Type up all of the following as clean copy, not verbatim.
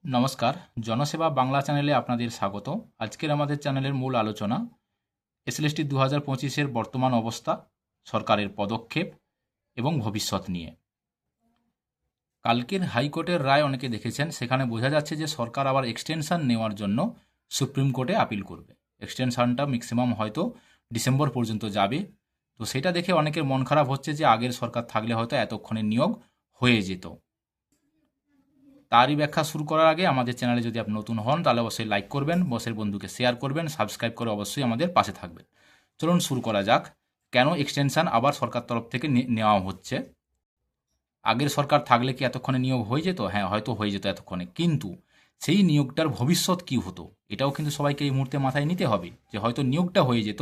নমস্কার, জনসেবা বাংলা চ্যানেলে আপনাদের স্বাগত। আজকের আমাদের চ্যানেলের মূল আলোচনা এসএলএসটি 2025-এর বর্তমান অবস্থা, সরকারের পদক্ষেপ এবং ভবিষ্যৎ নিয়ে। কালকের হাইকোর্টের রায় অনেকে দেখেছেন, সেখানে বোঝা যাচ্ছে যে সরকার আবার এক্সটেনশন নেওয়ার জন্য সুপ্রিম কোর্টে আপিল করবে। এক্সটেনশনটা ম্যাক্সিমাম হয়তো ডিসেম্বর পর্যন্ত যাবে। তো সেটা দেখে অনেকের মন খারাপ হচ্ছে যে আগের সরকার থাকলে হয়তো এতক্ষণে নিয়োগ হয়ে যেত। তারই ব্যাখ্যা শুরু করার আগে আমাদের চ্যানেলে যদি আপনি নতুন হন তাহলে অবশ্যই লাইক করবেন, বসের বন্ধুকে শেয়ার করবেন, সাবস্ক্রাইব করে অবশ্যই আমাদের পাশে থাকবেন। চলুন শুরু করা যাক, কেন এক্সটেনশন আবার সরকার তরফ থেকে নেওয়া হচ্ছে। আগের সরকার থাকলে কি এতক্ষণে নিয়োগ হয়ে যেত? হ্যাঁ, হয়তো হয়ে যেত এতক্ষণে, কিন্তু সেই নিয়োগটার ভবিষ্যৎ কি হতো এটাও কিন্তু সবাইকে এই মুহূর্তে মাথায় নিতে হবে, যে হয়তো নিয়োগটা হয়ে যেত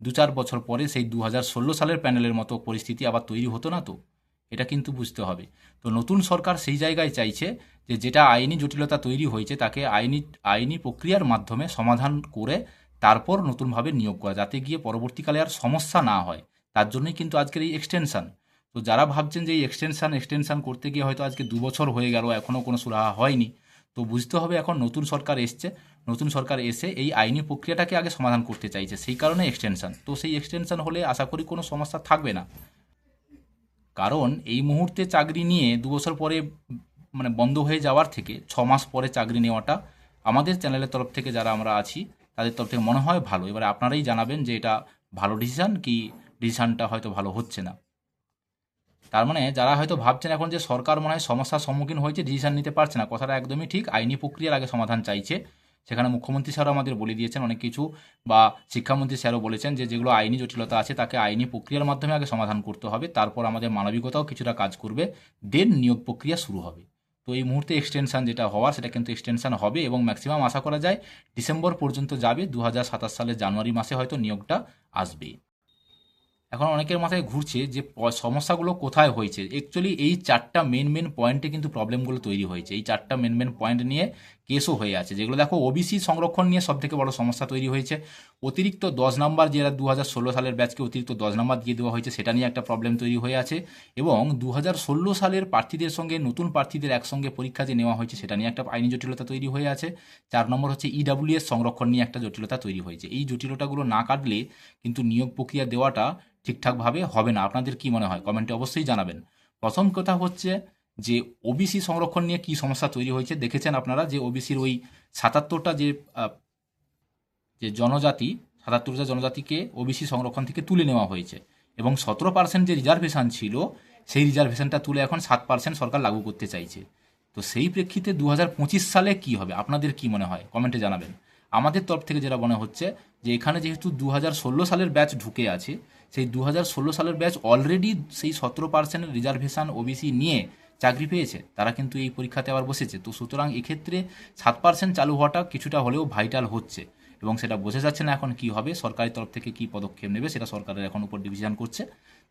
2-4 বছর পরে সেই 2016 সালের প্যানেলের মতো পরিস্থিতি আবার তৈরি হতো না তো? এটা কিন্তু বুঝতে হবে। তো নতুন সরকার সেই জায়গায় চাইছে যে যেটা আইনি জটিলতা তৈরি হয়েছে তাকে আইনি প্রক্রিয়ার মাধ্যমে সমাধান করে তারপর নতুনভাবে নিয়োগ করা, যাতে গিয়ে পরবর্তীকালে আর সমস্যা না হয়। তার জন্যই কিন্তু আজকের এই এক্সটেনশন। তো যারা ভাবছেন যে এই এক্সটেনশন করতে গিয়ে হয়তো আজকে 2 বছর হয়ে গেল এখনও কোনো সুরাহা হয়নি, তো বুঝতে হবে এখন নতুন সরকার এসছে, নতুন সরকার এসে এই আইনি প্রক্রিয়াটাকে আগে সমাধান করতে চাইছে, সেই কারণে এক্সটেনশন। তো সেই এক্সটেনশন হলে আশা করি কোনো সমস্যা থাকবে না। কারণ এই মুহূর্তে চাকরি নিয়ে 2 বছর পরে বন্ধ হয়ে যাওয়ার থেকে 6 মাস পরে চাকরি নেওয়াটা আমাদের চ্যানেলের তরফ থেকে যারা আমরা আছি তাদের তরফ থেকে মনে হয় ভালো। এবারে আপনারাই জানাবেন যে এটা ভালো ডিসিশান কি ডিসিশানটা হয়তো ভালো হচ্ছে না। তার মানে যারা হয়তো ভাবছেন এখন যে সরকার মনে হয় সমস্যার সম্মুখীন হয়েছে, ডিসিশন নিতে পারছে না, কথাটা একদমই ঠিক। আইনি প্রক্রিয়ার আগে সমাধান চাইছে। সেখানে মুখ্যমন্ত্রী স্যারও আমাদের বলে দিয়েছেন অনেক কিছু, বা শিক্ষামন্ত্রী স্যারও বলেছেন যে যেগুলো আইনি জটিলতা আছে তাকে আইনি প্রক্রিয়ার মাধ্যমে আগে সমাধান করতে হবে, তারপর আমাদের মানবিকতাও কিছুটা কাজ করবে, দেন নিয়োগ প্রক্রিয়া শুরু হবে। তো এই মুহূর্তে এক্সটেনশন যেটা হওয়ার সেটা কিন্তু এক্সটেনশন হবে এবং ম্যাক্সিমাম আশা করা যায় ডিসেম্বর পর্যন্ত যাবে। 2027 সালের জানুয়ারি মাসে হয়তো নিয়োগটা আসবে। এখন অনেকের মাথায় ঘুরছে যে সমস্যাগুলো কোথায় হয়েছে। অ্যাকচুয়ালি এই 4টা মেন পয়েন্টে কিন্তু প্রবলেমগুলো তৈরি হয়েছে। এই 4টা মেন পয়েন্ট নিয়ে কেসও হয়ে আছে, যেগুলো দেখো ওবিসি সংরক্ষণ নিয়ে সবথেকে বড় সমস্যা তৈরি হয়েছে। অতিরিক্ত 10 নাম্বার, যেটা 2016 সালের ব্যাচকে অতিরিক্ত 10 নাম্বার দিয়ে দেওয়া হয়েছে, সেটা নিয়ে একটা প্রবলেম তৈরি হয়ে আছে। এবং 2016 সালের প্রার্থীদের সঙ্গে নতুন প্রার্থীদের একসঙ্গে পরীক্ষা যে নেওয়া হয়েছে সেটা নিয়ে একটা আইনি জটিলতা তৈরি হয়ে আছে। 4 নম্বর হচ্ছে ইডাব্লিউএস সংরক্ষণ নিয়ে একটা জটিলতা তৈরি হয়েছে। এই জটিলতাগুলো না কাটলে কিন্তু নিয়োগ প্রক্রিয়া দেওয়াটা ঠিকঠাকভাবে হবে না। আপনাদের কি মনে হয় কমেন্টে অবশ্যই জানাবেন। প্রথম কথা হচ্ছে যে ওবিসি সংরক্ষণ নিয়ে কি সমস্যা তৈরি হয়েছে। দেখেছেন আপনারা যে ওবিসির ওই 77টা যে জনজাতি, 77টা জনজাতিকে ওবিসি সংরক্ষণ থেকে তুলে নেওয়া হয়েছে এবং 17% যে রিজার্ভেশন ছিল সেই রিজার্ভেশনটা তুলে এখন 7% সরকার লাগু করতে চাইছে। তো সেই প্রেক্ষিতে 2025 সালে কি হবে আপনাদের কি মনে হয় কমেন্টে জানাবেন। আমাদের তরফ থেকে যেটা মনে হচ্ছে যে এখানে যেহেতু 2016 সালের ব্যাচ ঢুকে আছে, সেই 2016 সালের ব্যাচ অলরেডি সেই 17% রিজার্ভেশন ওবিসি নিয়ে চাকরি পেয়েছে, তারা কিন্তু এই পরীক্ষাতে আবার বসেছে। তো সুতরাং এক্ষেত্রে 7% চালু হওয়াটা কিছুটা হলেও ভাইটাল হচ্ছে এবং সেটা বোঝা যাচ্ছে না এখন কি হবে, সরকারের তরফ থেকে কি পদক্ষেপ নেবে সেটা সরকারের এখন উপর ডিভিশন করছে।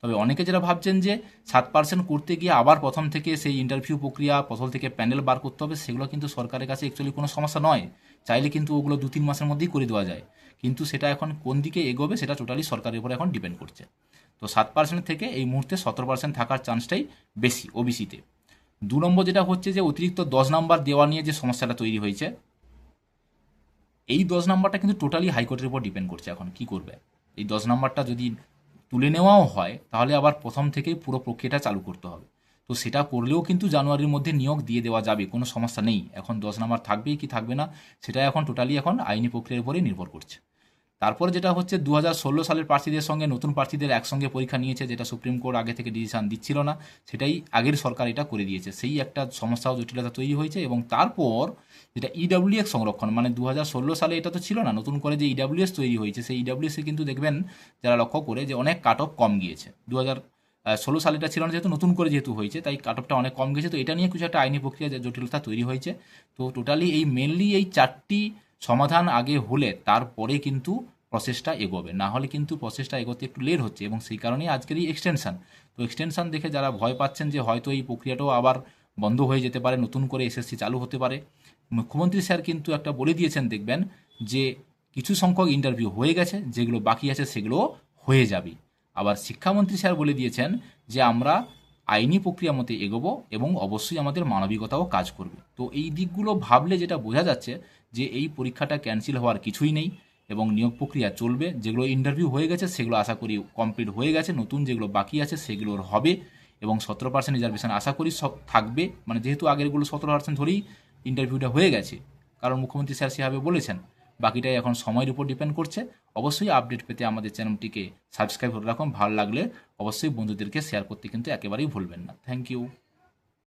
তবে অনেকে যারা ভাবছেন যে 7% করতে গিয়ে আবার প্রথম থেকে সেই ইন্টারভিউ প্রক্রিয়া, প্রথম থেকে প্যানেল বার করতে হবে, সেগুলো কিন্তু সরকারের কাছে অ্যাকচুয়ালি কোনো সমস্যা নয়। চাইলে কিন্তু ওগুলো 2-3 মাসের মধ্যেই করে দেওয়া যায়, কিন্তু সেটা এখন কোন দিকে এগোবে সেটা টোটালি সরকারের উপর এখন ডিপেন্ড করছে। তো 7% থেকে এই মুহূর্তে 17% থাকার চান্সটাই বেশি ওবিসিতে। 2 নম্বর যেটা হচ্ছে যে অতিরিক্ত 10 নাম্বার দেওয়া নিয়ে যে সমস্যাটা তৈরি হয়েছে, এই 10 নাম্বারটা কিন্তু টোটালি হাইকোর্টের উপর ডিপেন্ড করছে এখন কি করবে। এই 10 নাম্বারটা যদি তুলে নেওয়াও হয় তাহলে আবার প্রথম থেকেই পুরো প্রক্রিয়াটা চালু করতে হবে। তো সেটা করলেও কিন্তু জানুয়ারির মধ্যে নিয়োগ দিয়ে দেওয়া যাবে, কোনো সমস্যা নেই। এখন 10 নাম্বার থাকবেই কি থাকবে না সেটা এখন টোটালি এখন আইনি প্রক্রিয়ার উপরেই নির্ভর করছে। তারপরে যেটা হচ্ছে 2016 সালের প্রার্থীদের সঙ্গে নতুন প্রার্থীদের একসঙ্গে পরীক্ষা নিয়েছে, যেটা সুপ্রিম কোর্ট আগে থেকে ডিসিশন দিচ্ছিল না, সেটাই আগের সরকার এটা করে দিয়েছে। সেই একটা সমস্যা ও জটিলতা তৈরি হয়েছে। এবং তারপর যেটা ইডাব্লিউএস সংরক্ষণ, 2016 সালে এটা তো ছিল না, নতুন করে যে ইডাব্লিউএস তৈরি হয়েছে সেই ইডাব্লিউএসে কিন্তু দেখবেন যারা লক্ষ্য করে যে অনেক কাট অফ কম গিয়েছে। 2016 সালে এটা ছিল না, যেহেতু নতুন করে যেহেতু হয়েছে তাই কাট অফটা অনেক কম গেছে। তো এটা নিয়ে কিছু একটা আইনি প্রক্রিয়া জটিলতা তৈরি হয়েছে। তো টোটালি এই মেনলি এই 4টি সমাধান আগে হলে তারপরে কিন্তু প্রসেসটা এগোবে, না হলে কিন্তু প্রসেসটা এগোতে একটু লেট হচ্ছে এবং সেই কারণেই আজকের এই এক্সটেনশন। তো এক্সটেনশন দেখে যারা ভয় পাচ্ছেন যে হয়তো এই প্রক্রিয়াটাও আবার বন্ধ হয়ে যেতে পারে, নতুন করে এসএসসি চালু হতে পারে, মুখ্যমন্ত্রী স্যার কিন্তু একটা বলে দিয়েছেন দেখবেন যে কিছু সংখ্যক ইন্টারভিউ হয়ে গেছে, যেগুলো বাকি আছে সেগুলো হয়ে যাবে। আবার শিক্ষামন্ত্রী স্যার বলে দিয়েছেন যে আমরা আইনি প্রক্রিয়া মতে এগোবো এবং অবশ্যই আমাদের মানবিকতাও কাজ করবে। তো এই দিকগুলো ভাবলে যেটা বোঝা যাচ্ছে যে এই পরীক্ষাটা ক্যান্সেল হওয়ার কিছুই নেই এবং নিয়োগ প্রক্রিয়া চলবে। যেগুলো ইন্টারভিউ হয়ে গেছে সেগুলো আশা করি কমপ্লিট হয়ে গেছে, নতুন যেগুলো বাকি আছে সেগুলোর হবে এবং 17% রিজার্ভেশন আশা করি সব থাকবে। মানে যেহেতু আগেরগুলো 17% ধরেই ইন্টারভিউটা হয়ে গেছে, কারণ মুখ্যমন্ত্রী স্যার সেভাবে বলেছেন। বাকিটাই এখন সময়ের উপর ডিপেন্ড করছে। অবশ্যই আপডেট পেতে আমাদের চ্যানেলটিকে সাবস্ক্রাইব করে রাখুন। ভালো লাগলে অবশ্যই বন্ধুদেরকে শেয়ার করতে কিন্তু একেবারেই ভুলবেন না। Thank you.